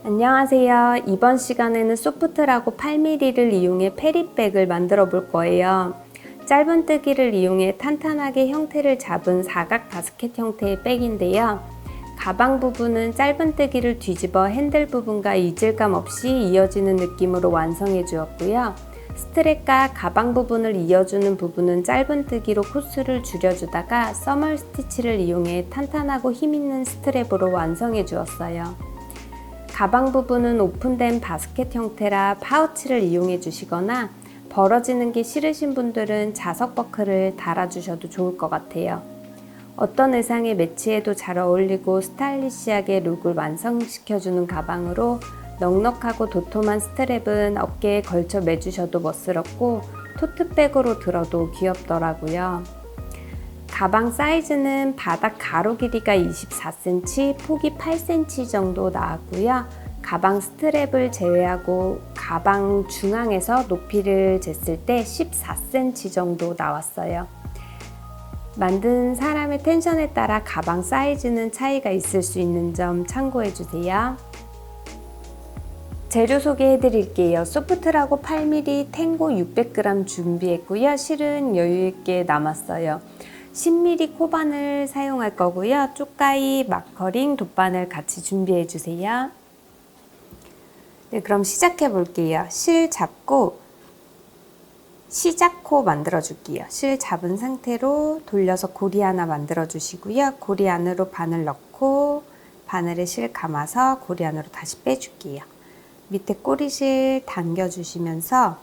안녕하세요. 이번 시간에는 소프트라고 8mm를 이용해 페리백을 만들어 볼 거예요. 짧은뜨기를 이용해 탄탄하게 형태를 잡은 사각 바스켓 형태의 백인데요. 가방 부분은 짧은뜨기를 뒤집어 핸들 부분과 이질감 없이 이어지는 느낌으로 완성해 주었고요. 스트랩과 가방 부분을 이어주는 부분은 짧은뜨기로 코스를 줄여주다가 써멀 스티치를 이용해 탄탄하고 힘있는 스트랩으로 완성해 주었어요. 가방 부분은 오픈된 바스켓 형태라 파우치를 이용해 주시거나 벌어지는 게 싫으신 분들은 자석 버클을 달아주셔도 좋을 것 같아요. 어떤 의상에 매치해도 잘 어울리고 스타일리시하게 룩을 완성시켜주는 가방으로 넉넉하고 도톰한 스트랩은 어깨에 걸쳐 매주셔도 멋스럽고 토트백으로 들어도 귀엽더라고요. 가방 사이즈는 바닥 가로 길이가 24cm, 폭이 8cm 정도 나왔고요. 가방 스트랩을 제외하고 가방 중앙에서 높이를 쟀을 때 14cm 정도 나왔어요. 만든 사람의 텐션에 따라 가방 사이즈는 차이가 있을 수 있는 점 참고해 주세요. 재료 소개해 드릴게요. 소프트라고 8mm 탱고 600g 준비했고요. 실은 여유 있게 남았어요. 10mm 코바늘 사용할 거고요. 쪽가위, 마커링, 돗바늘 같이 준비해 주세요. 네, 그럼 시작해 볼게요. 실 잡고 시작코 만들어 줄게요. 실 잡은 상태로 돌려서 고리 하나 만들어 주시고요. 고리 안으로 바늘 넣고 바늘에 실 감아서 고리 안으로 다시 빼줄게요. 밑에 꼬리실 당겨 주시면서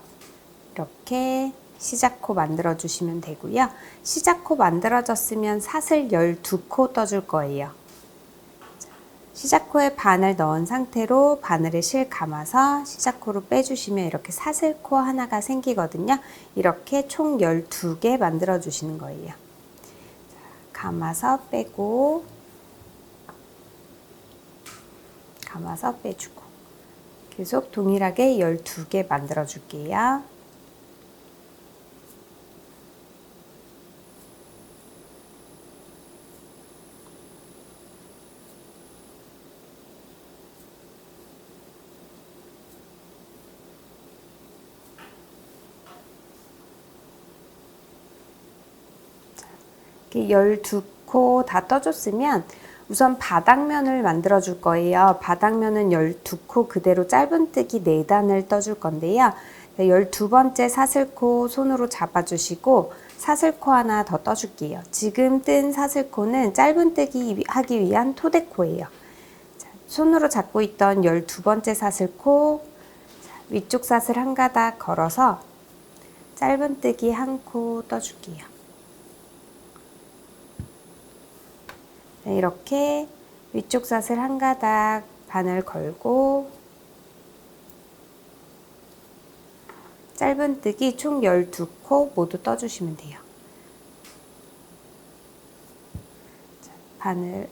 이렇게 시작코 만들어 주시면 되고요. 시작코 만들어졌으면 사슬 12코 떠줄 거예요. 시작코에 바늘 넣은 상태로 바늘에 실 감아서 시작코로 빼주시면 이렇게 사슬코 하나가 생기거든요. 이렇게 총 12개 만들어 주시는 거예요. 감아서 빼고 감아서 빼주고 계속 동일하게 12개 만들어 줄게요. 이렇게 12코 다 떠줬으면 우선 바닥면을 만들어 줄 거예요. 바닥면은 12코 그대로 짧은뜨기 4단을 떠줄 건데요. 12번째 사슬코 손으로 잡아주시고 사슬코 하나 더 떠줄게요. 지금 뜬 사슬코는 짧은뜨기 하기 위한 토대코예요. 손으로 잡고 있던 12번째 사슬코 위쪽 사슬 한 가닥 걸어서 짧은뜨기 한 코 떠줄게요. 이렇게 위쪽 사슬 한 가닥 바늘 걸고 짧은뜨기 총 12코 모두 떠주시면 돼요. 바늘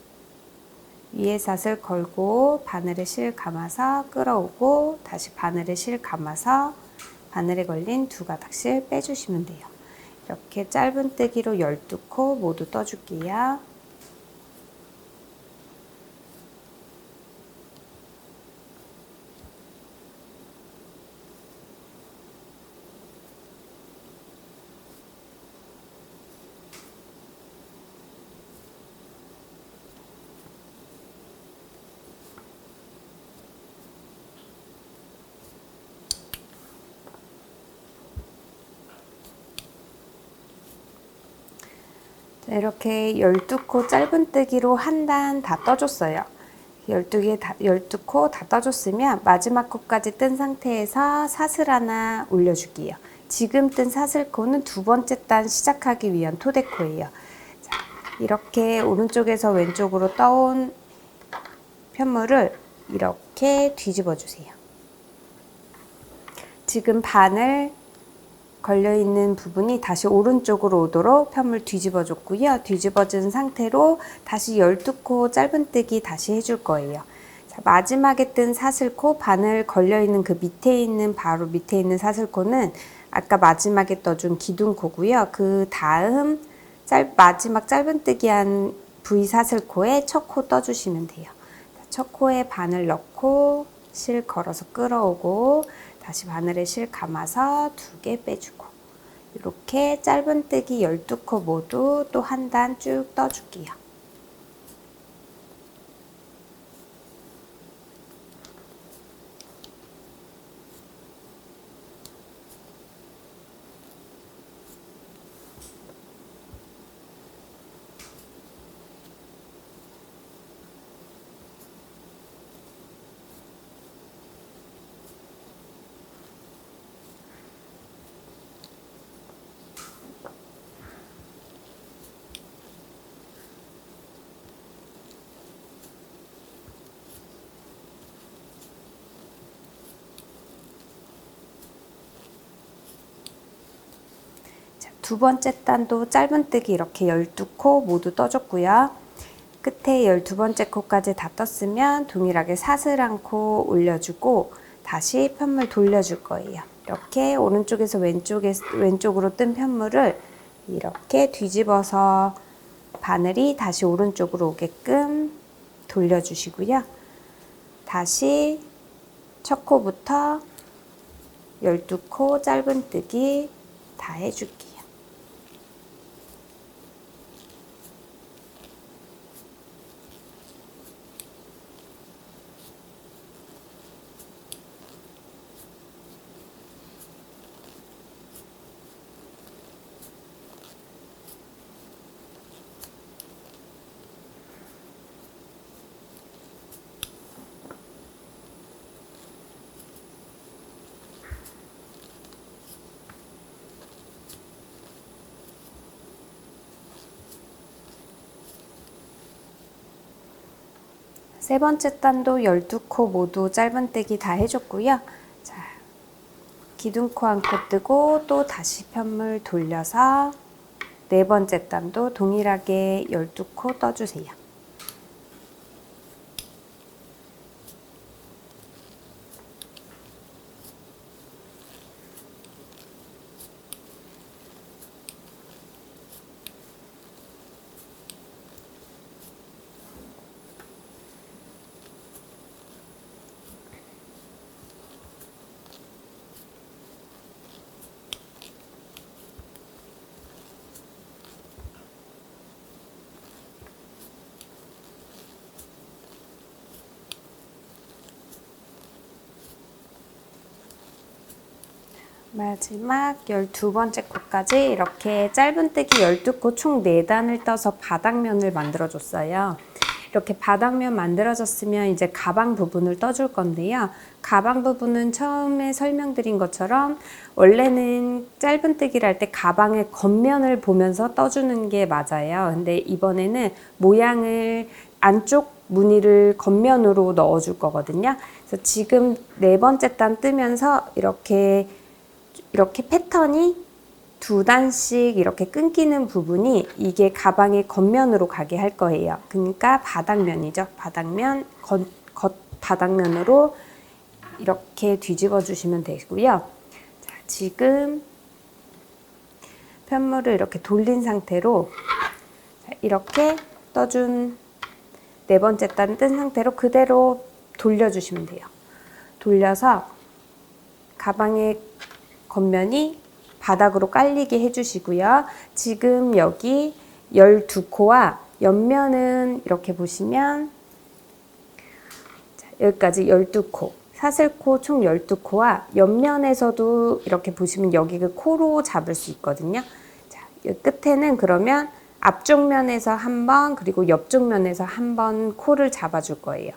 위에 사슬 걸고 바늘에 실 감아서 끌어오고 다시 바늘에 실 감아서 바늘에 걸린 2가닥씩 빼주시면 돼요. 이렇게 짧은뜨기로 12코 모두 떠줄게요. 이렇게 12코 짧은뜨기로 한 단 다 떠줬어요. 12코 다 떠줬으면 마지막 코까지 뜬 상태에서 사슬 하나 올려줄게요. 지금 뜬 사슬코는 2번째 단 시작하기 위한 토대코예요. 자, 이렇게 오른쪽에서 왼쪽으로 떠온 편물을 이렇게 뒤집어 주세요. 지금 바늘 걸려있는 부분이 다시 오른쪽으로 오도록 편물 뒤집어 줬고요. 뒤집어진 상태로 다시 12코 짧은뜨기 다시 해줄 거예요. 자, 마지막에 뜬 사슬코 바늘 걸려있는 그 밑에 있는 바로 밑에 있는 사슬코는 아까 마지막에 떠준 기둥코고요. 그 다음 마지막 짧은뜨기 한 V 사슬코에 첫 코 떠주시면 돼요. 첫 코에 바늘 넣고 실 걸어서 끌어오고 다시 바늘에 실 감아서 2개 빼주고 이렇게 짧은뜨기 12코 모두 또 한 단 쭉 떠줄게요. 두 번째 단도 짧은뜨기 이렇게 12코 모두 떠줬고요. 끝에 12번째 코까지 다 떴으면 동일하게 사슬한 코 올려주고 다시 편물 돌려줄 거예요. 이렇게 오른쪽에서 왼쪽으로 뜬 편물을 이렇게 뒤집어서 바늘이 다시 오른쪽으로 오게끔 돌려주시고요. 다시 첫 코부터 12코 짧은뜨기 다 해줄게요. 세 번째 단도 12코 모두 짧은뜨기 다 해줬고요. 자, 기둥코 한 코 뜨고 또 다시 편물 돌려서 네 번째 단도 동일하게 12코 떠주세요. 마지막 12번째 코까지 이렇게 짧은뜨기 12코 총 4단을 떠서 바닥면을 만들어줬어요. 이렇게 바닥면 만들어졌으면 이제 가방 부분을 떠줄 건데요. 가방 부분은 처음에 설명드린 것처럼 원래는 짧은뜨기를 할 때 가방의 겉면을 보면서 떠주는 게 맞아요. 근데 이번에는 모양을 안쪽 무늬를 겉면으로 넣어줄 거거든요. 그래서 지금 네 번째 단 뜨면서 이렇게 패턴이 2단씩 이렇게 끊기는 부분이 이게 가방의 겉면으로 가게 할 거예요. 그러니까 바닥면이죠. 바닥면, 겉 바닥면으로 이렇게 뒤집어 주시면 되고요. 자, 지금 편물을 이렇게 돌린 상태로 이렇게 떠준 네 번째 단 뜬 상태로 그대로 돌려주시면 돼요. 돌려서 가방의 겉면이 바닥으로 깔리게 해주시고요. 지금 여기 12코와 옆면은 이렇게 보시면 여기까지 12코, 사슬코 총 12코와 옆면에서도 이렇게 보시면 여기 그 코로 잡을 수 있거든요. 자, 이 끝에는 그러면 앞쪽 면에서 한 번 그리고 옆쪽 면에서 한 번 코를 잡아줄 거예요.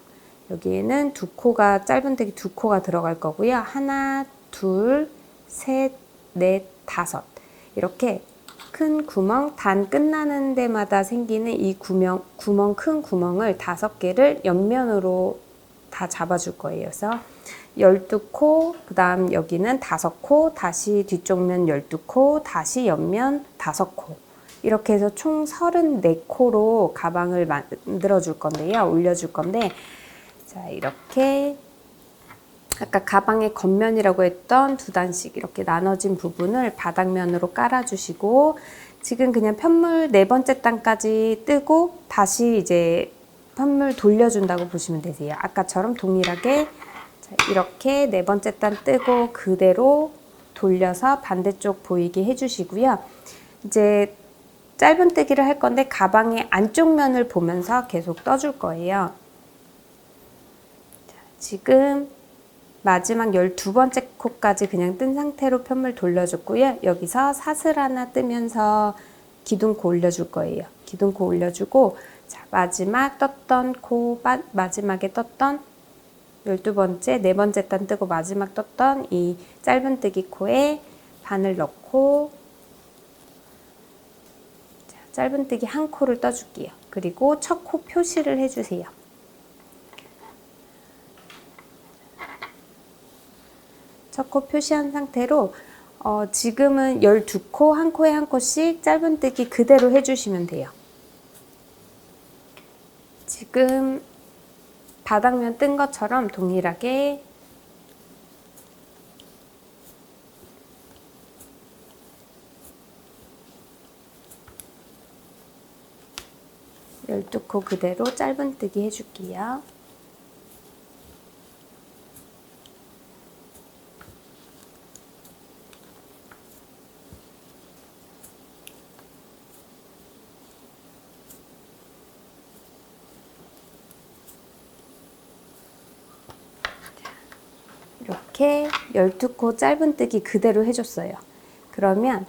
여기에는 2코가 짧은뜨기 2코가 들어갈 거고요. 하나, 둘, 셋, 넷, 5 이렇게 큰 구멍, 단 끝나는 데마다 생기는 이 큰 구멍을 5개를 옆면으로 다 잡아줄 거예요. 그래서 12코, 그 다음 여기는 5코, 다시 뒤쪽 면 12코, 다시 옆면 5코 이렇게 해서 총 34코로 가방을 만들어 줄 건데요. 올려줄 건데 자 이렇게 아까 가방의 겉면이라고 했던 2단씩 이렇게 나눠진 부분을 바닥면으로 깔아주시고 지금 그냥 편물 네 번째 단까지 뜨고 다시 이제 편물 돌려준다고 보시면 되세요. 아까처럼 동일하게 자, 이렇게 네 번째 단 뜨고 그대로 돌려서 반대쪽 보이게 해주시고요. 이제 짧은뜨기를 할 건데 가방의 안쪽 면을 보면서 계속 떠줄 거예요. 자, 지금 마지막 12번째 코까지 그냥 뜬 상태로 편물 돌려줬고요. 여기서 사슬 하나 뜨면서 기둥코 올려줄 거예요. 기둥코 올려주고, 자, 마지막 떴던 코, 마지막에 떴던 12번째, 네 번째 단 뜨고 마지막 떴던 이 짧은뜨기 코에 바늘 넣고, 자, 짧은뜨기 한 코를 떠줄게요. 그리고 첫 코 표시를 해주세요. 첫 코 표시한 상태로 지금은 12코, 한 코에 한 코씩 짧은뜨기 그대로 해주시면 돼요. 지금 바닥면 뜬 것처럼 동일하게 열두 코 그대로 짧은뜨기 해줄게요. 이렇게 12코 짧은뜨기 그대로 해줬어요. 그러면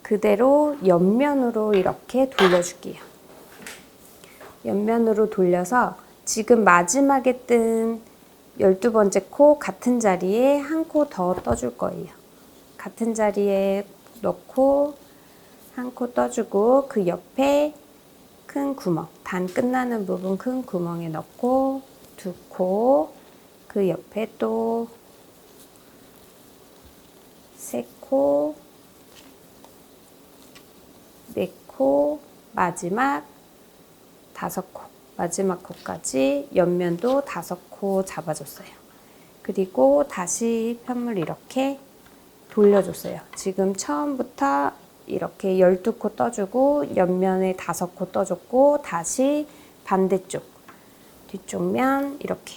그대로 옆면으로 이렇게 돌려줄게요. 옆면으로 돌려서 지금 마지막에 뜬 12번째 코 같은 자리에 한 코 더 떠줄 거예요. 같은 자리에 넣고 한 코 떠주고 그 옆에 큰 구멍, 단 끝나는 부분 큰 구멍에 넣고 두 코, 그 옆에 또 세 코, 네 코, 마지막 다섯 코, 마지막 코까지 옆면도 5코 잡아줬어요. 그리고 다시 편물 이렇게 돌려줬어요. 지금 처음부터 이렇게 12코 떠주고 옆면에 5코 떠줬고 다시 반대쪽 뒤쪽 면 이렇게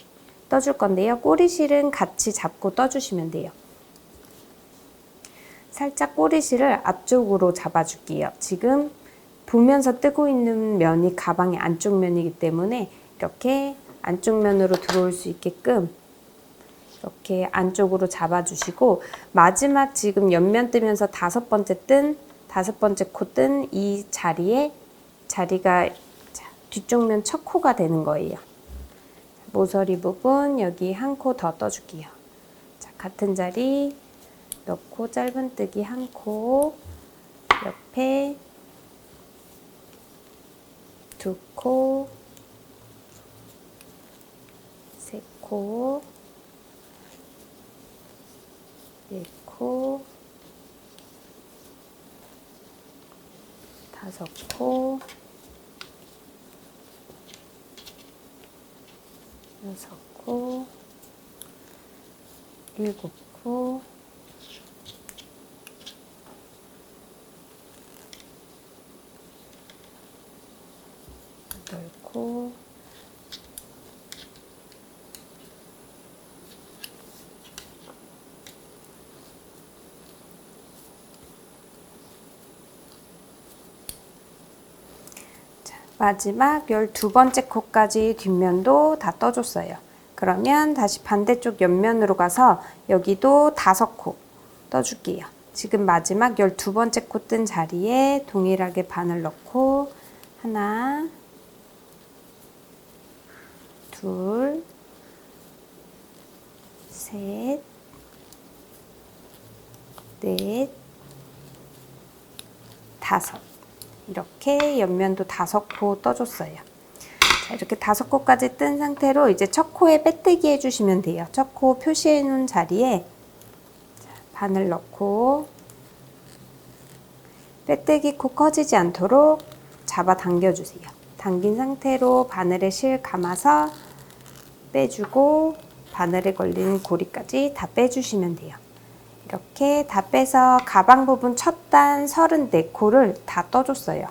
떠줄 건데요. 꼬리실은 같이 잡고 떠주시면 돼요. 살짝 꼬리실을 앞쪽으로 잡아줄게요. 지금 보면서 뜨고 있는 면이 가방의 안쪽 면이기 때문에 이렇게 안쪽 면으로 들어올 수 있게끔 이렇게 안쪽으로 잡아주시고 마지막 지금 옆면 뜨면서 다섯 번째 코 뜬 이 자리가 뒤쪽 면 첫 코가 되는 거예요. 모서리 부분 여기 한 코 더 떠줄게요. 자, 같은 자리 넣고 짧은뜨기 한 코, 옆에 두 코, 세 코, 네 코, 다섯 코, 여섯 코, 일곱 코, 여덟 코, 마지막 12번째 코까지 뒷면도 다 떠줬어요. 그러면 다시 반대쪽 옆면으로 가서 여기도 5코 떠줄게요. 지금 마지막 12번째 코 뜬 자리에 동일하게 바늘 넣고 하나, 둘, 셋, 넷, 다섯. 이렇게 옆면도 5코 떠줬어요. 자, 이렇게 5코까지 뜬 상태로 이제 첫 코에 빼뜨기 해주시면 돼요. 첫 코 표시해 놓은 자리에 바늘 넣고 빼뜨기 코 커지지 않도록 잡아 당겨주세요. 당긴 상태로 바늘에 실 감아서 빼주고 바늘에 걸린 고리까지 다 빼주시면 돼요. 이렇게 다 빼서 가방 부분 첫 단 34코를 다 떠줬어요.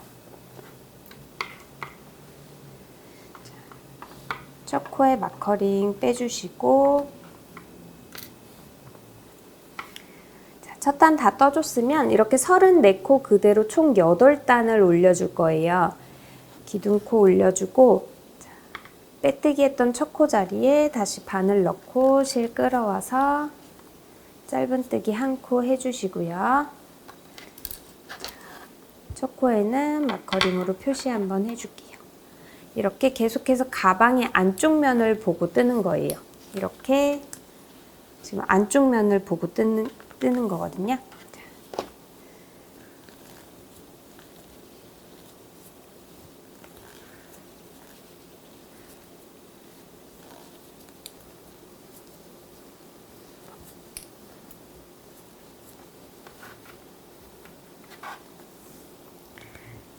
첫 코에 마커링 빼주시고 첫 단 다 떠줬으면 이렇게 34코 그대로 총 8단을 올려줄 거예요. 기둥코 올려주고 빼뜨기 했던 첫 코 자리에 다시 바늘 넣고 실 끌어와서 짧은뜨기 한 코 해주시고요. 첫 코에는 마커링으로 표시 한번 해줄게요. 이렇게 계속해서 가방의 안쪽 면을 보고 뜨는 거예요. 이렇게 지금 안쪽 면을 보고 뜨는 거거든요.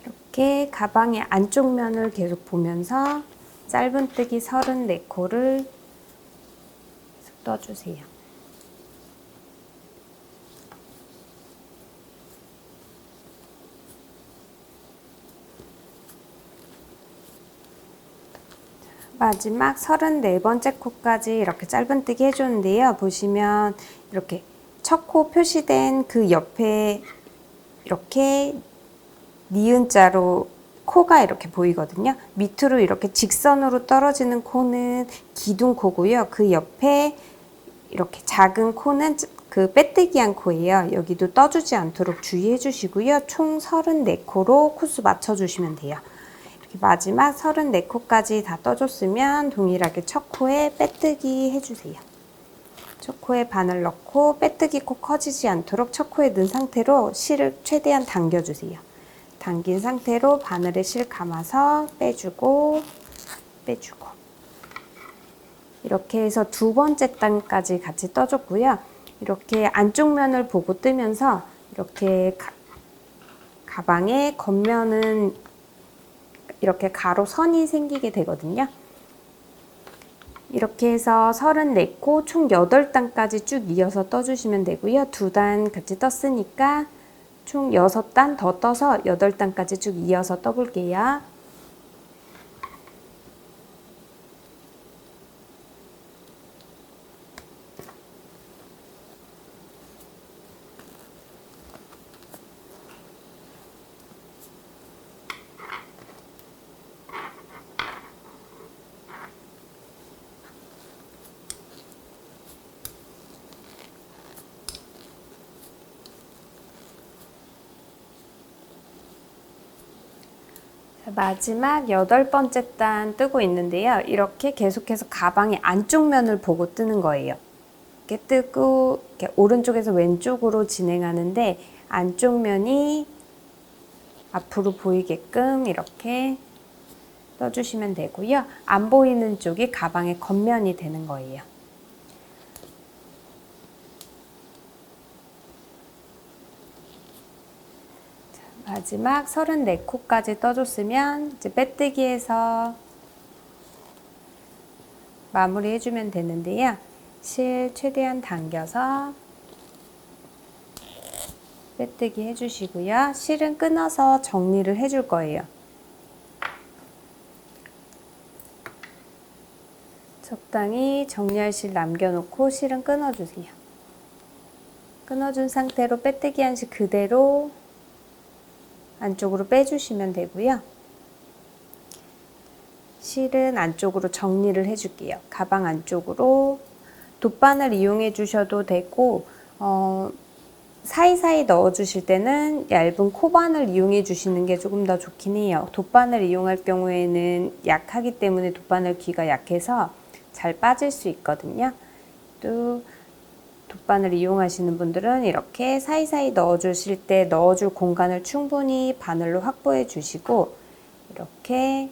이렇게 가방의 안쪽 면을 계속 보면서 짧은뜨기 34코를 계속 떠주세요. 마지막 34번째 코까지 이렇게 짧은뜨기 해줬는데요. 보시면 이렇게 첫 코 표시된 그 옆에 이렇게 니은자로 코가 이렇게 보이거든요. 밑으로 이렇게 직선으로 떨어지는 코는 기둥코고요. 그 옆에 이렇게 작은 코는 그 빼뜨기한 코예요. 여기도 떠주지 않도록 주의해 주시고요. 총 34코로 코수 맞춰주시면 돼요. 이렇게 마지막 34코까지 다 떠줬으면 동일하게 첫 코에 빼뜨기 해주세요. 첫 코에 바늘 넣고 빼뜨기 코 커지지 않도록 첫 코에 넣은 상태로 실을 최대한 당겨주세요. 당긴 상태로 바늘에 실 감아서 빼주고 빼주고 이렇게 해서 두 번째 단까지 같이 떠줬고요. 이렇게 안쪽 면을 보고 뜨면서 이렇게 가방의 겉면은 이렇게 가로 선이 생기게 되거든요. 이렇게 해서 34코 총 8단까지 쭉 이어서 떠주시면 되고요. 2단 같이 떴으니까 총 6단 더 떠서 8단까지 쭉 이어서 떠볼게요. 마지막 8번째 단 뜨고 있는데요. 이렇게 계속해서 가방의 안쪽 면을 보고 뜨는 거예요. 이렇게 뜨고 이렇게 오른쪽에서 왼쪽으로 진행하는데 안쪽 면이 앞으로 보이게끔 이렇게 떠주시면 되고요. 안 보이는 쪽이 가방의 겉면이 되는 거예요. 마지막 34코까지 떠줬으면 이제 빼뜨기해서 마무리 해주면 되는데요. 실 최대한 당겨서 빼뜨기 해주시고요. 실은 끊어서 정리를 해줄 거예요. 적당히 정리할 실 남겨놓고 실은 끊어주세요. 끊어준 상태로 빼뜨기 한 실 그대로 안쪽으로 빼주시면 되고요. 실은 안쪽으로 정리를 해줄게요. 가방 안쪽으로 돗바늘 이용해 주셔도 되고 사이사이 넣어 주실 때는 얇은 코바늘 이용해 주시는 게 조금 더 좋긴 해요. 돗바늘 이용할 경우에는 약하기 때문에 돗바늘 귀가 약해서 잘 빠질 수 있거든요. 또 돗바늘 이용하시는 분들은 이렇게 사이사이 넣어주실 때 넣어줄 공간을 충분히 바늘로 확보해 주시고 이렇게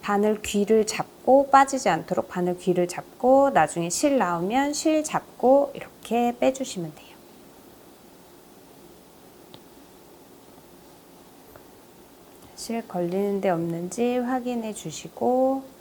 바늘 귀를 잡고 빠지지 않도록 바늘 귀를 잡고 나중에 실 나오면 실 잡고 이렇게 빼주시면 돼요. 실 걸리는 데 없는지 확인해 주시고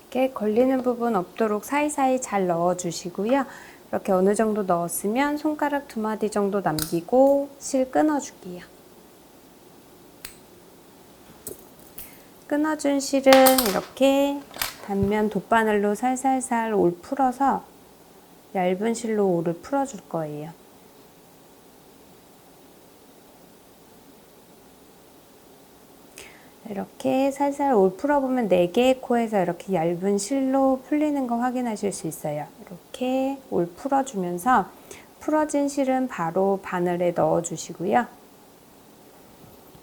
이렇게 걸리는 부분 없도록 사이사이 잘 넣어주시고요. 이렇게 어느 정도 넣었으면 손가락 2마디 정도 남기고 실 끊어줄게요. 끊어준 실은 이렇게 단면 돗바늘로 살살살 올 풀어서 얇은 실로 올을 풀어줄 거예요. 이렇게 살살 올 풀어보면 4개의 코에서 이렇게 얇은 실로 풀리는 거 확인하실 수 있어요. 이렇게 올 풀어주면서 풀어진 실은 바로 바늘에 넣어주시고요.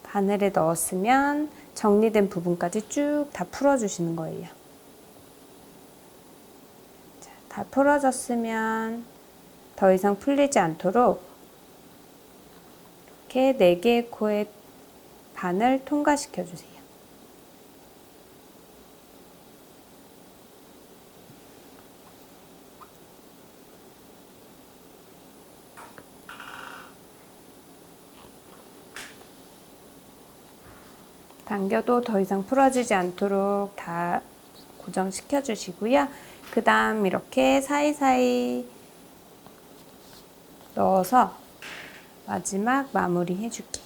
바늘에 넣었으면 정리된 부분까지 쭉 다 풀어주시는 거예요. 자, 다 풀어졌으면 더 이상 풀리지 않도록 이렇게 4개의 코에 반을 통과시켜 주세요. 당겨도 더 이상 풀어지지 않도록 다 고정시켜 주시고요. 그 다음 이렇게 사이사이 넣어서 마지막 마무리 해줄게요.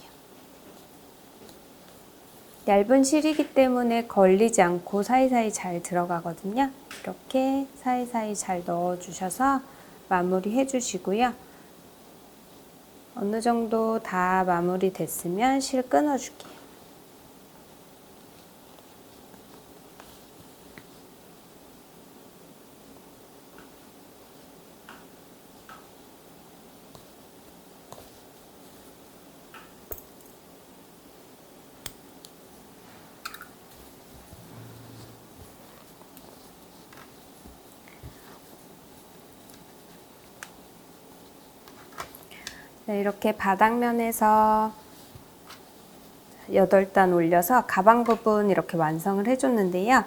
얇은 실이기 때문에 걸리지 않고 사이사이 잘 들어가거든요. 이렇게 사이사이 잘 넣어주셔서 마무리 해주시고요. 어느 정도 다 마무리 됐으면 실 끊어줄게요. 네, 이렇게 바닥면에서 8단 올려서 가방 부분 이렇게 완성을 해줬는데요.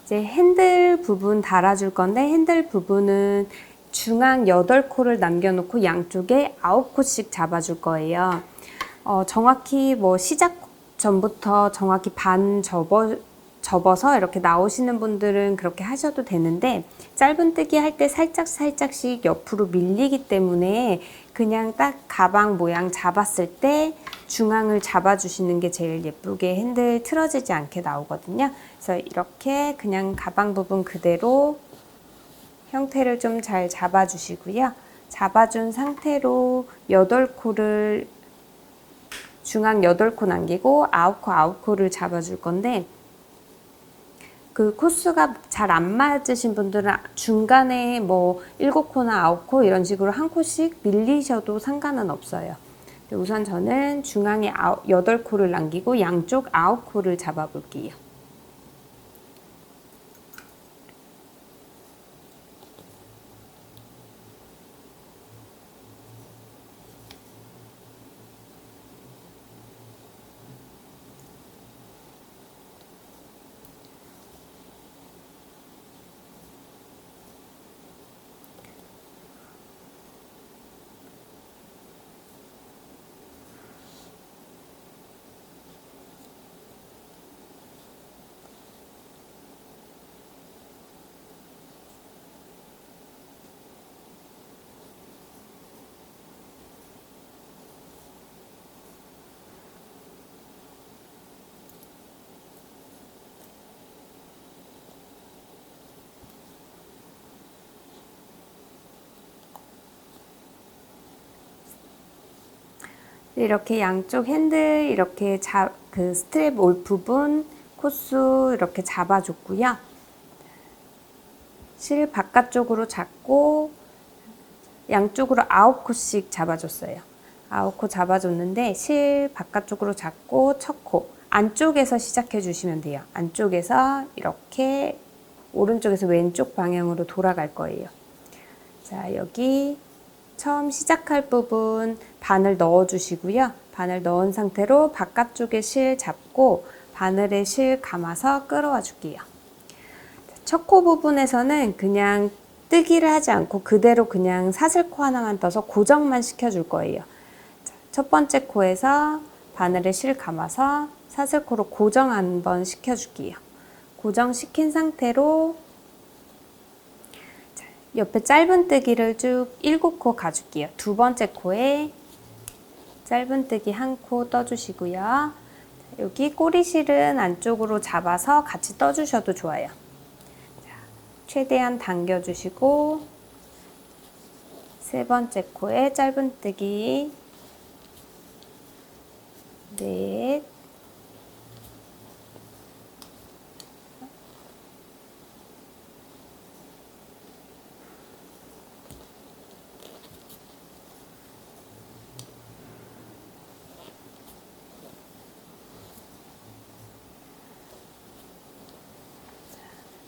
이제 핸들 부분 달아줄 건데 핸들 부분은 중앙 8코를 남겨놓고 양쪽에 9코씩 잡아줄 거예요. 정확히 뭐 시작 전부터 정확히 반 접어서 이렇게 나오시는 분들은 그렇게 하셔도 되는데 짧은뜨기 할 때 살짝씩 옆으로 밀리기 때문에 그냥 딱 가방 모양 잡았을 때 중앙을 잡아주시는 게 제일 예쁘게 핸들 틀어지지 않게 나오거든요. 그래서 이렇게 그냥 가방 부분 그대로 형태를 좀 잘 잡아주시고요. 잡아준 상태로 8코를 중앙 8코 남기고 9코를 잡아줄 건데 그 코수가 잘 안 맞으신 분들은 중간에 뭐 7코나 9코 이런 식으로 한 코씩 밀리셔도 상관은 없어요. 우선 저는 중앙에 8코를 남기고 양쪽 9코를 잡아 볼게요. 이렇게 양쪽 핸들 이렇게 그 스트랩 올 부분 코수 이렇게 잡아줬고요. 실 바깥쪽으로 잡고 양쪽으로 9코씩 잡아줬어요. 9코 잡아줬는데 실 바깥쪽으로 잡고 첫 코 안쪽에서 시작해 주시면 돼요. 안쪽에서 이렇게 오른쪽에서 왼쪽 방향으로 돌아갈 거예요. 자, 여기 처음 시작할 부분 바늘 넣어 주시고요. 바늘 넣은 상태로 바깥쪽에 실 잡고 바늘에 실 감아서 끌어와 줄게요. 첫 코 부분에서는 그냥 뜨기를 하지 않고 그대로 그냥 사슬코 하나만 떠서 고정만 시켜줄 거예요. 첫 번째 코에서 바늘에 실 감아서 사슬코로 고정 한번 시켜줄게요. 고정시킨 상태로 옆에 짧은뜨기를 쭉 7코 가줄게요. 두 번째 코에 짧은뜨기 1코 떠주시고요. 여기 꼬리실은 안쪽으로 잡아서 같이 떠주셔도 좋아요. 최대한 당겨주시고 세 번째 코에 짧은뜨기 넷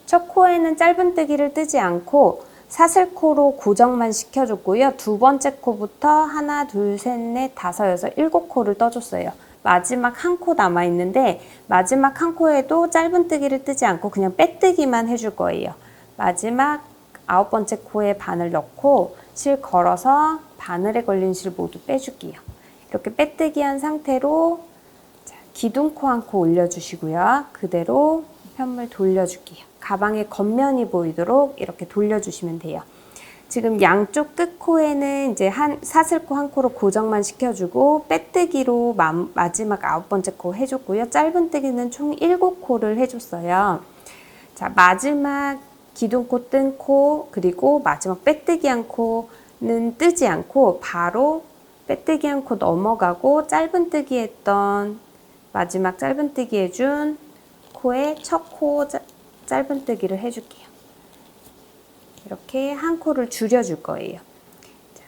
첫 코에는 짧은뜨기를 뜨지 않고 사슬코로 고정만 시켜줬고요. 두 번째 코부터 하나, 둘, 셋, 넷, 다섯, 여섯, 7코를 떠줬어요. 마지막 1코 남아있는데 마지막 1코에도 짧은뜨기를 뜨지 않고 그냥 빼뜨기만 해줄 거예요. 마지막 9번째 코에 바늘 넣고 실 걸어서 바늘에 걸린 실 모두 빼줄게요. 이렇게 빼뜨기 한 상태로 기둥코 1코 올려주시고요. 그대로 편물 돌려줄게요. 가방의 겉면이 보이도록 이렇게 돌려주시면 돼요. 지금 양쪽 끝코에는 이제 사슬코 1코로 고정만 시켜주고 빼뜨기로 마지막 9번째 코 해줬고요. 짧은뜨기는 총 7코를 해줬어요. 자, 마지막 기둥코 뜬 코 그리고 마지막 빼뜨기 1코는 뜨지 않고 바로 빼뜨기 1코 넘어가고 짧은뜨기 했던 마지막 짧은뜨기 해준 코에 첫 코 짧은뜨기를 해줄게요. 이렇게 1코를 줄여줄 거예요. 자,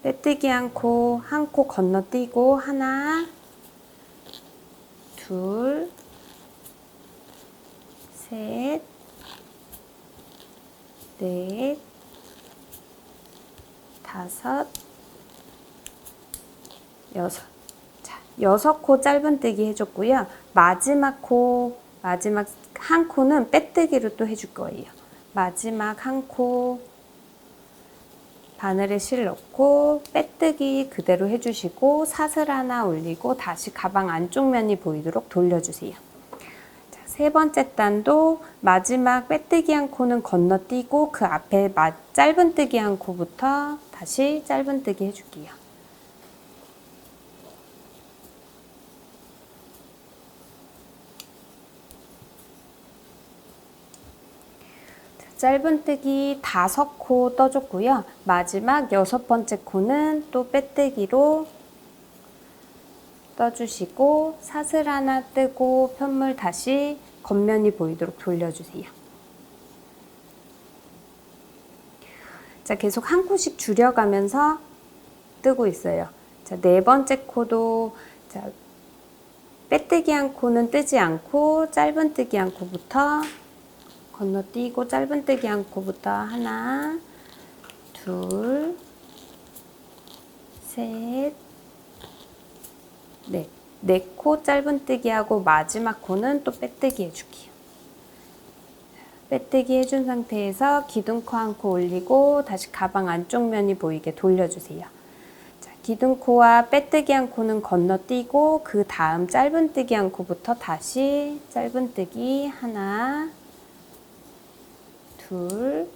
빼뜨기 1코, 1코 건너뛰고 하나, 둘, 셋, 넷, 다섯, 여섯. 자, 6코 짧은뜨기 해줬고요. 마지막 1코는 빼뜨기로 또 해줄 거예요. 마지막 1코 바늘에 실 넣고 빼뜨기 그대로 해주시고 사슬 하나 올리고 다시 가방 안쪽 면이 보이도록 돌려주세요. 자, 세 번째 단도 마지막 빼뜨기 1코는 건너뛰고 그 앞에 짧은뜨기 1코부터 다시 짧은뜨기 해줄게요. 짧은뜨기 5코 떠줬고요. 마지막 6번째 코는 또 빼뜨기로 떠주시고 사슬 하나 뜨고 편물 다시 겉면이 보이도록 돌려주세요. 자, 계속 1코씩 줄여가면서 뜨고 있어요. 자, 4번째 코도 자, 빼뜨기 1코는 뜨지 않고 짧은뜨기 1코부터 건너뛰고 짧은뜨기 1코부터 하나, 둘, 셋, 넷. 4코 짧은뜨기 하고 마지막 코는 또 빼뜨기 해줄게요. 빼뜨기 해준 상태에서 기둥코 1코 올리고 다시 가방 안쪽 면이 보이게 돌려주세요. 자, 기둥코와 빼뜨기 1코는 건너뛰고 그 다음 짧은뜨기 1코부터 다시 짧은뜨기 하나, 둘,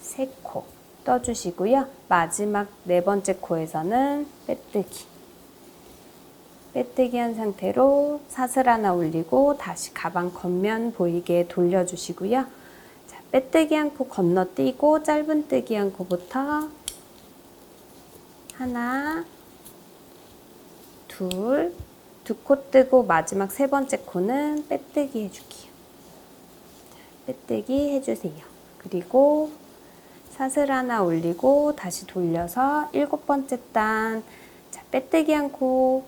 3코 떠주시고요. 마지막 4번째 코에서는 빼뜨기 한 상태로 사슬 하나 올리고 다시 가방 겉면 보이게 돌려주시고요. 자, 빼뜨기 1코 건너뛰고 짧은뜨기 1코부터 하나, 둘, 2코 뜨고 마지막 3번째 코는 빼뜨기 해줄게요. 빼뜨기 해주세요. 그리고 사슬 하나 올리고 다시 돌려서 7번째 단 자, 빼뜨기 1코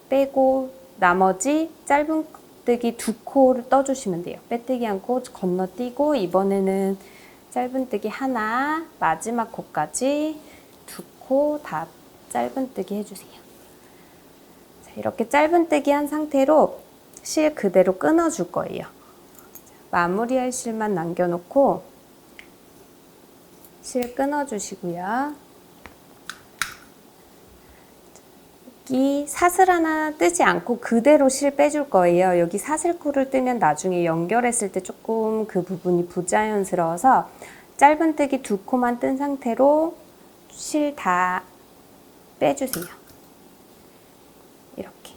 빼고 나머지 짧은뜨기 2코를 떠주시면 돼요. 빼뜨기 1코 건너뛰고 이번에는 짧은뜨기 하나 마지막 코까지 2코 다 짧은뜨기 해주세요. 자, 이렇게 짧은뜨기 한 상태로 실 그대로 끊어줄 거예요. 마무리할 실만 남겨놓고 실 끊어주시고요. 여기 사슬 하나 뜨지 않고 그대로 실 빼줄 거예요. 여기 사슬코를 뜨면 나중에 연결했을 때 조금 그 부분이 부자연스러워서 짧은뜨기 2코만 뜬 상태로 실 다 빼주세요. 이렇게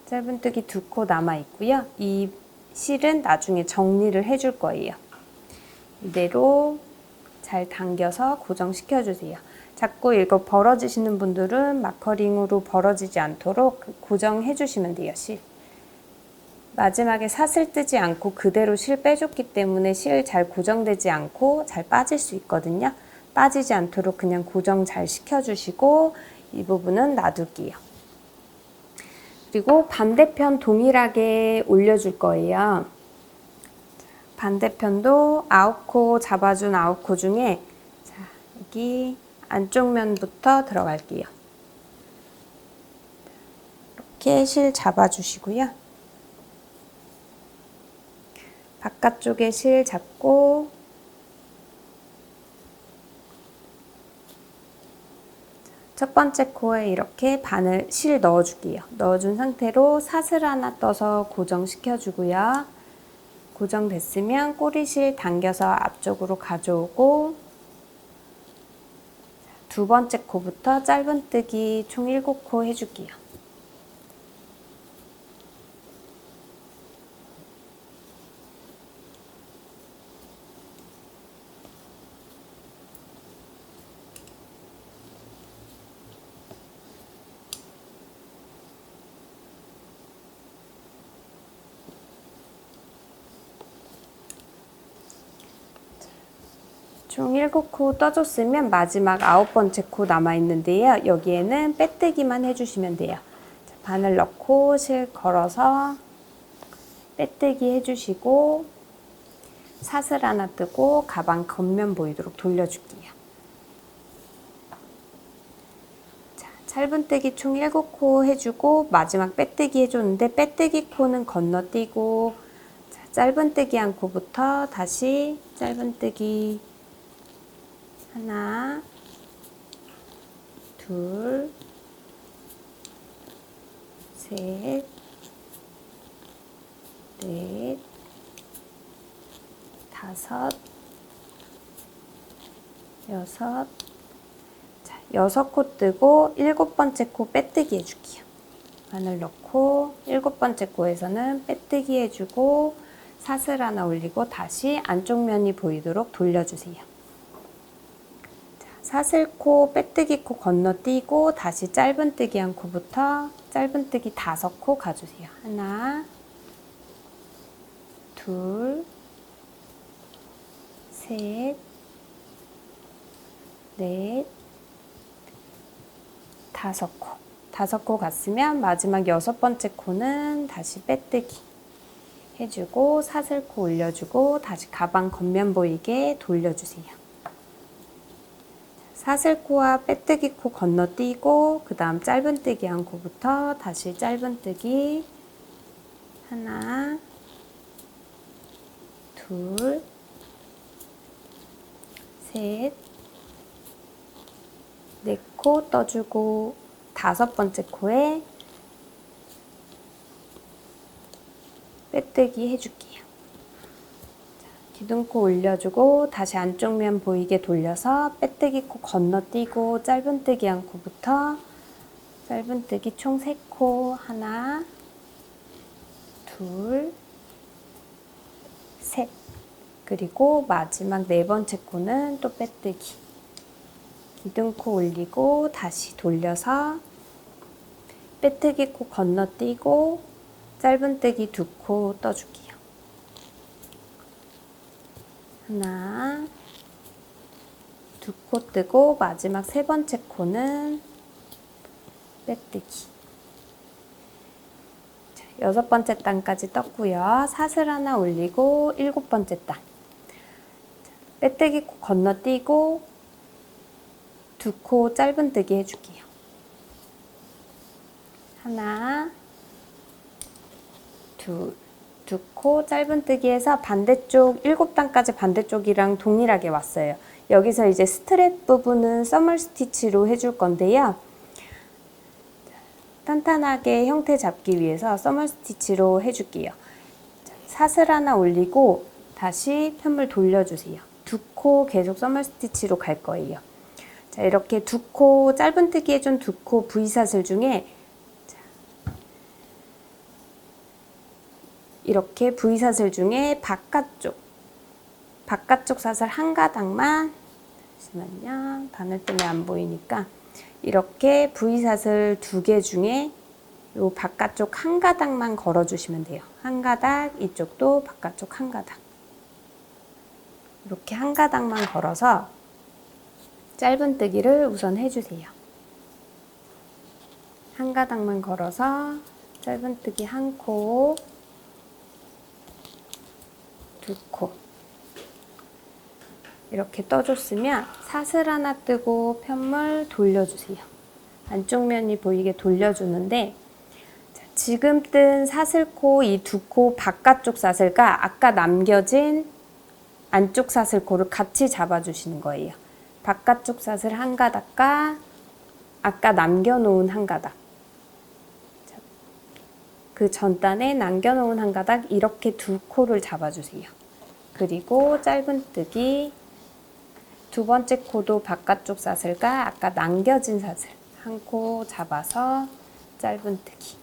짧은뜨기 2코 남아 있고요. 이 실은 나중에 정리를 해줄 거예요. 이대로 잘 당겨서 고정시켜 주세요. 자꾸 이거 벌어지시는 분들은 마커링으로 벌어지지 않도록 고정해 주시면 돼요. 실 마지막에 사슬 뜨지 않고 그대로 실 빼줬기 때문에 실 잘 고정되지 않고 잘 빠질 수 있거든요. 빠지지 않도록 그냥 고정 잘 시켜주시고 이 부분은 놔둘게요. 그리고 반대편 동일하게 올려줄 거예요. 반대편도 9코 잡아준 9코 중에 자, 여기 안쪽 면부터 들어갈게요. 이렇게 실 잡아주시고요. 바깥쪽에 실 잡고 첫 번째 코에 이렇게 바늘 실 넣어줄게요. 넣어준 상태로 사슬 하나 떠서 고정시켜주고요. 고정됐으면 꼬리실 당겨서 앞쪽으로 가져오고 두 번째 코부터 짧은뜨기 총 7코 해줄게요. 총 7코 떠줬으면 마지막 9번째 코 남아있는데요. 여기에는 빼뜨기만 해주시면 돼요. 자, 바늘 넣고 실 걸어서 빼뜨기 해주시고 사슬 하나 뜨고 가방 겉면 보이도록 돌려줄게요. 자, 짧은뜨기 총 7코 해주고 마지막 빼뜨기 해줬는데 빼뜨기 코는 건너뛰고 자, 짧은뜨기 한 코부터 다시 짧은뜨기 하나, 둘, 셋, 넷, 다섯, 여섯. 자, 6코 뜨고 7번째 코 빼뜨기 해줄게요. 바늘 넣고 7번째 코에서는 빼뜨기 해주고 사슬 하나 올리고 다시 안쪽 면이 보이도록 돌려주세요. 사슬코, 빼뜨기 코 건너뛰고 다시 짧은뜨기 한 코부터 짧은뜨기 5코 가주세요. 하나, 둘, 셋, 넷, 5코. 5코 갔으면 마지막 6번째 코는 다시 빼뜨기 해주고 사슬코 올려주고 다시 가방 겉면 보이게 돌려주세요. 사슬코와 빼뜨기 코 건너뛰고 그 다음 짧은뜨기 한 코부터 다시 짧은뜨기 하나, 둘, 셋, 4코 떠주고 5번째 코에 빼뜨기 해줄게요. 기둥코 올려주고 다시 안쪽 면 보이게 돌려서 빼뜨기 코 건너뛰고 짧은뜨기 한 코부터 짧은뜨기 총 3코 하나, 둘, 셋 그리고 마지막 4번째 코는 또 빼뜨기 기둥코 올리고 다시 돌려서 빼뜨기 코 건너뛰고 짧은뜨기 2코 떠줄게요. 하나, 2코 뜨고 마지막 3번째 코는 빼뜨기. 자, 6번째 단까지 떴고요. 사슬 하나 올리고 7번째 단. 빼뜨기 코 건너뛰고 2코 짧은뜨기 해줄게요. 하나, 둘. 2코 짧은뜨기해서 반대쪽 7단까지 반대쪽이랑 동일하게 왔어요. 여기서 이제 스트랩 부분은 써멀 스티치로 해줄 건데요. 탄탄하게 형태 잡기 위해서 써머 스티치로 해줄게요. 사슬 하나 올리고 다시 편물 돌려주세요. 두 코 계속 써머 스티치로 갈 거예요. 자, 이렇게 두 코 짧은뜨기 해준 두 코 V사슬 중에 이렇게 V사슬 중에 바깥쪽 사슬 한 가닥만, 잠시만요, 바늘 때문에 안 보이니까, 이렇게 V사슬 두 개 중에 요 바깥쪽 한 가닥만 걸어주시면 돼요. 한 가닥, 이쪽도 바깥쪽 한 가닥. 이렇게 한 가닥만 걸어서 짧은뜨기를 우선 해주세요. 한 가닥만 걸어서 짧은뜨기 한 코, 두 코 이렇게 떠줬으면 사슬 하나 뜨고 편물 돌려주세요. 안쪽 면이 보이게 돌려주는데, 자, 지금 뜬 사슬코 이 두 코 바깥쪽 사슬과 아까 남겨진 안쪽 사슬코를 같이 잡아주시는 거예요. 바깥쪽 사슬 한 가닥과 아까 남겨놓은 한 가닥, 그 전단에 남겨놓은 한 가닥, 이렇게 두 코를 잡아주세요. 그리고 짧은뜨기 두 번째 코도 바깥쪽 사슬과 아까 남겨진 사슬 한 코 잡아서 짧은뜨기,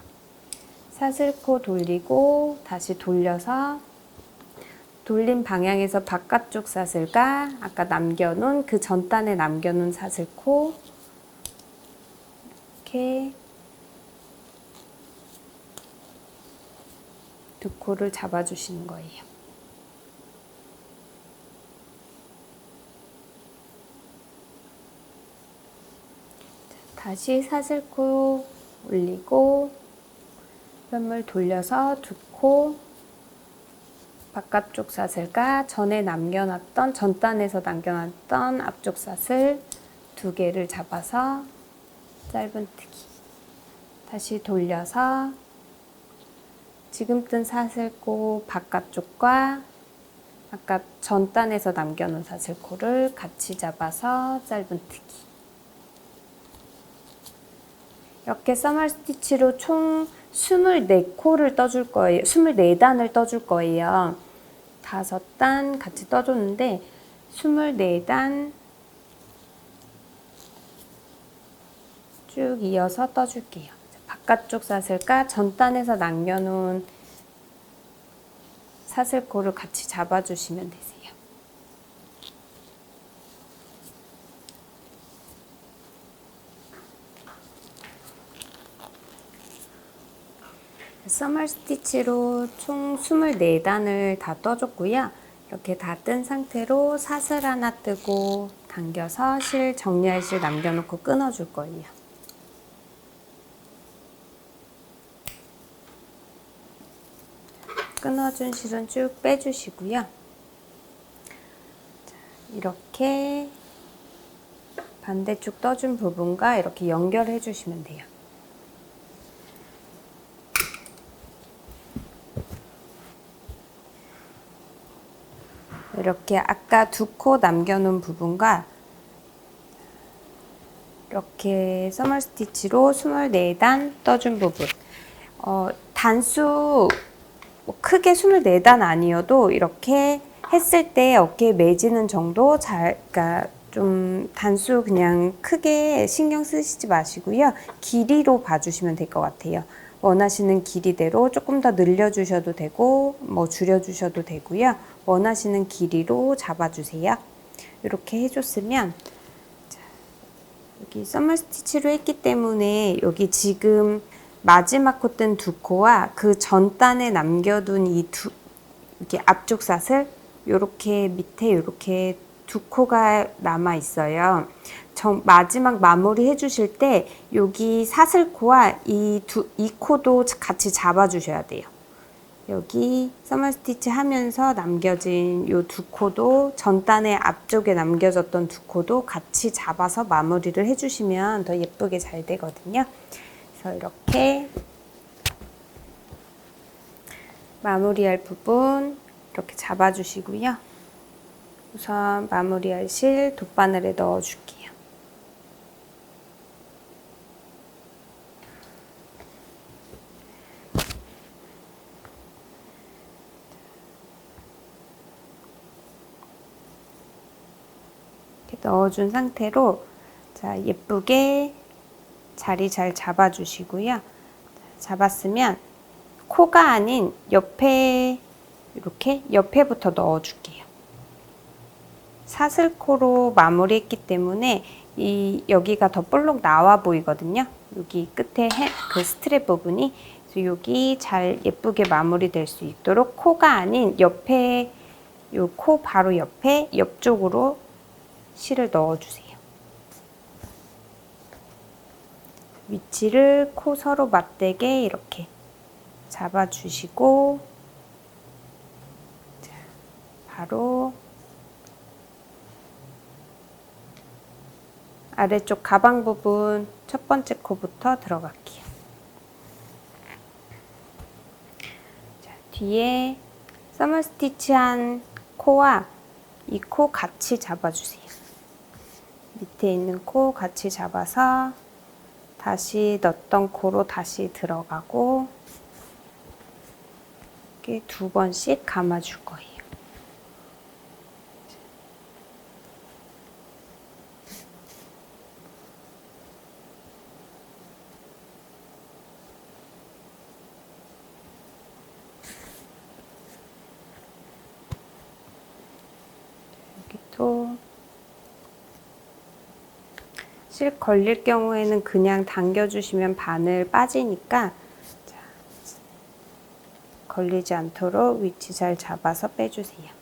사슬코 돌리고 다시 돌려서 돌린 방향에서 바깥쪽 사슬과 아까 남겨놓은 그 전단에 남겨놓은 사슬코 이렇게 두 코를 잡아주시는 거예요. 다시 사슬코 올리고 편물 돌려서 두 코 바깥쪽 사슬과 전에 남겨놨던, 전단에서 남겨놨던 앞쪽 사슬 두 개를 잡아서 짧은뜨기, 다시 돌려서 지금 뜬 사슬코 바깥쪽과 아까 전단에서 남겨놓은 사슬코를 같이 잡아서 짧은뜨기. 이렇게 써머 스티치로 총 24코를 떠줄 거예요. 24단을 떠줄 거예요. 5단 같이 떠줬는데 24단 쭉 이어서 떠줄게요. 바깥쪽 사슬과 전단에서 남겨놓은 사슬코를 같이 잡아주시면 되세요. 써머 스티치로 총 24단을 다 떠줬고요. 이렇게 다 뜬 상태로 사슬 하나 뜨고 당겨서 실, 정리할 실 남겨놓고 끊어줄 거예요. 끊어준 실은 쭉 빼주시고요. 이렇게 반대쪽 떠준 부분과 이렇게 연결해 주시면 돼요. 이렇게 아까 두 코 남겨놓은 부분과 이렇게 써머 스티치로 24단 떠준 부분, 단수 크게 24단 아니어도 이렇게 했을 때 어깨에 매지는 정도, 그러니까 좀 단수 그냥 크게 신경 쓰시지 마시고요. 길이로 봐주시면 될 것 같아요. 원하시는 길이대로 조금 더 늘려주셔도 되고 뭐 줄여주셔도 되고요. 원하시는 길이로 잡아주세요. 이렇게 해줬으면, 자, 여기 써머 스티치로 했기 때문에 여기 지금 마지막 코 뜬 두 코와 그 전단에 남겨둔 이 이렇게 앞쪽 사슬, 요렇게 밑에 이렇게 두 코가 남아 있어요. 마지막 마무리 해주실 때 여기 사슬코와 이 코도 같이 잡아주셔야 돼요. 여기 써머 스티치 하면서 남겨진 요 두 코도, 전단의 앞쪽에 남겨졌던 두 코도 같이 잡아서 마무리를 해주시면 더 예쁘게 잘 되거든요. 그래서 이렇게 마무리할 부분 이렇게 잡아주시고요. 우선 마무리할 실 돗바늘에 넣어줄게요. 넣어준 상태로 자, 예쁘게 자리 잘 잡아주시고요. 잡았으면 코가 아닌 옆에 이렇게 옆에부터 넣어줄게요. 사슬코로 마무리했기 때문에 여기가 더 볼록 나와 보이거든요. 여기 끝에 그 스트랩 부분이 그래서 여기 잘 예쁘게 마무리될 수 있도록 코가 아닌 옆에 요 코 바로 옆쪽으로 실을 넣어주세요. 위치를 코 서로 맞대게 이렇게 잡아주시고 자, 바로 아래쪽 가방 부분 첫 번째 코부터 들어갈게요. 자, 뒤에 서머 스티치한 코와 이 코 같이 잡아주세요. 밑에 있는 코 같이 잡아서 다시 넣었던 코로 다시 들어가고 이렇게 2번씩 감아줄 거예요. 여기도 실 걸릴 경우에는 그냥 당겨주시면 바늘 빠지니까 자, 걸리지 않도록 위치 잘 잡아서 빼주세요.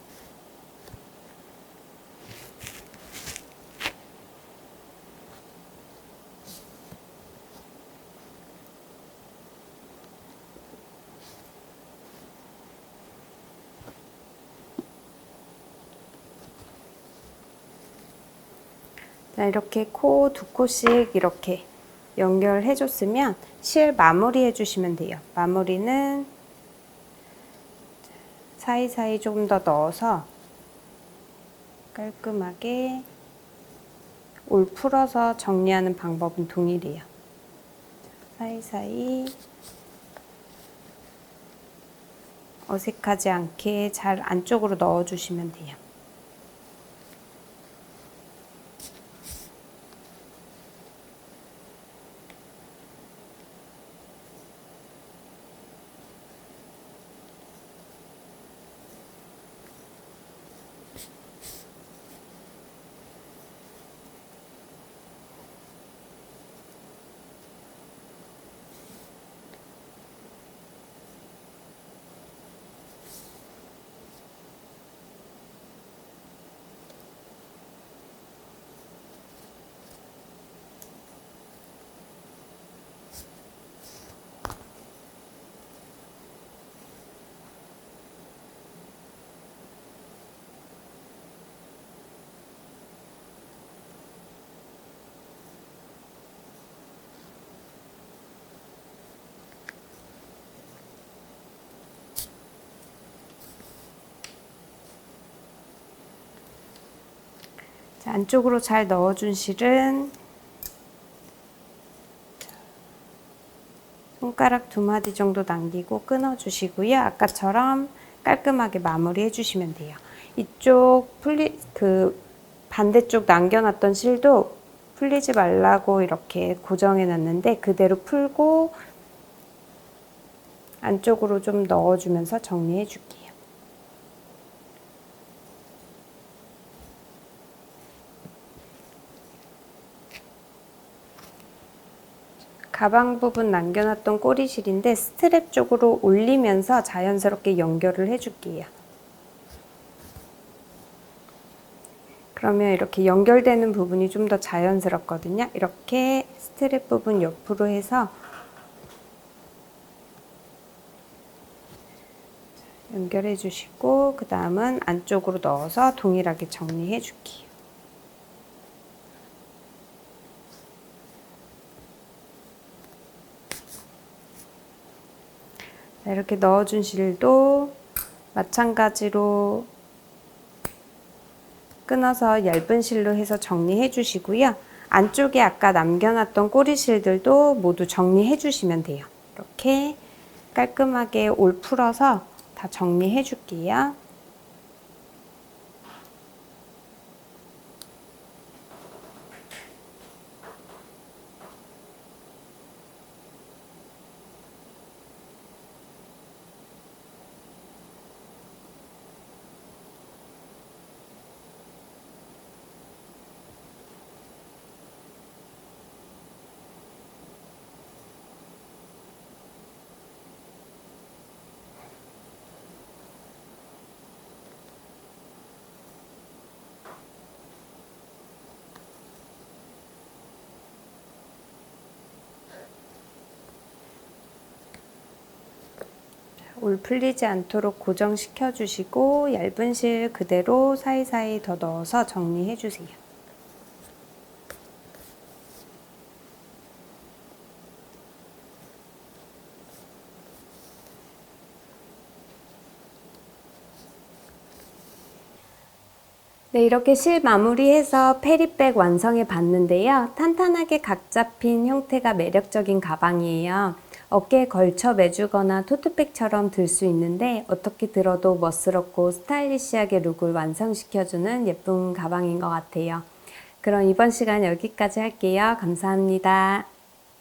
자, 이렇게 코 2코씩 이렇게 연결해 줬으면 실 마무리 해주시면 돼요. 마무리는 사이사이 조금 더 넣어서 깔끔하게 올 풀어서 정리하는 방법은 동일해요. 사이사이 어색하지 않게 잘 안쪽으로 넣어주시면 돼요. 자, 안쪽으로 잘 넣어준 실은 손가락 2마디 정도 남기고 끊어주시고요. 아까처럼 깔끔하게 마무리 해주시면 돼요. 이쪽 반대쪽 남겨놨던 실도 풀리지 말라고 이렇게 고정해 놨는데 그대로 풀고 안쪽으로 좀 넣어주면서 정리해 줄게요. 가방 부분 남겨놨던 꼬리실인데 스트랩 쪽으로 올리면서 자연스럽게 연결을 해줄게요. 그러면 이렇게 연결되는 부분이 좀 더 자연스럽거든요. 이렇게 스트랩 부분 옆으로 해서 연결해 주시고 그 다음은 안쪽으로 넣어서 동일하게 정리해 줄게요. 자, 이렇게 넣어준 실도 마찬가지로 끊어서 얇은 실로 해서 정리해 주시고요. 안쪽에 아까 남겨놨던 꼬리실들도 모두 정리해 주시면 돼요. 이렇게 깔끔하게 올 풀어서 다 정리해 줄게요. 올 풀리지 않도록 고정시켜 주시고 얇은 실 그대로 사이사이 더 넣어서 정리해 주세요. 네, 이렇게 실 마무리해서 페리백 완성해 봤는데요. 탄탄하게 각 잡힌 형태가 매력적인 가방이에요. 어깨에 걸쳐 매주거나 토트백처럼 들 수 있는데 어떻게 들어도 멋스럽고 스타일리시하게 룩을 완성시켜주는 예쁜 가방인 것 같아요. 그럼 이번 시간 여기까지 할게요. 감사합니다.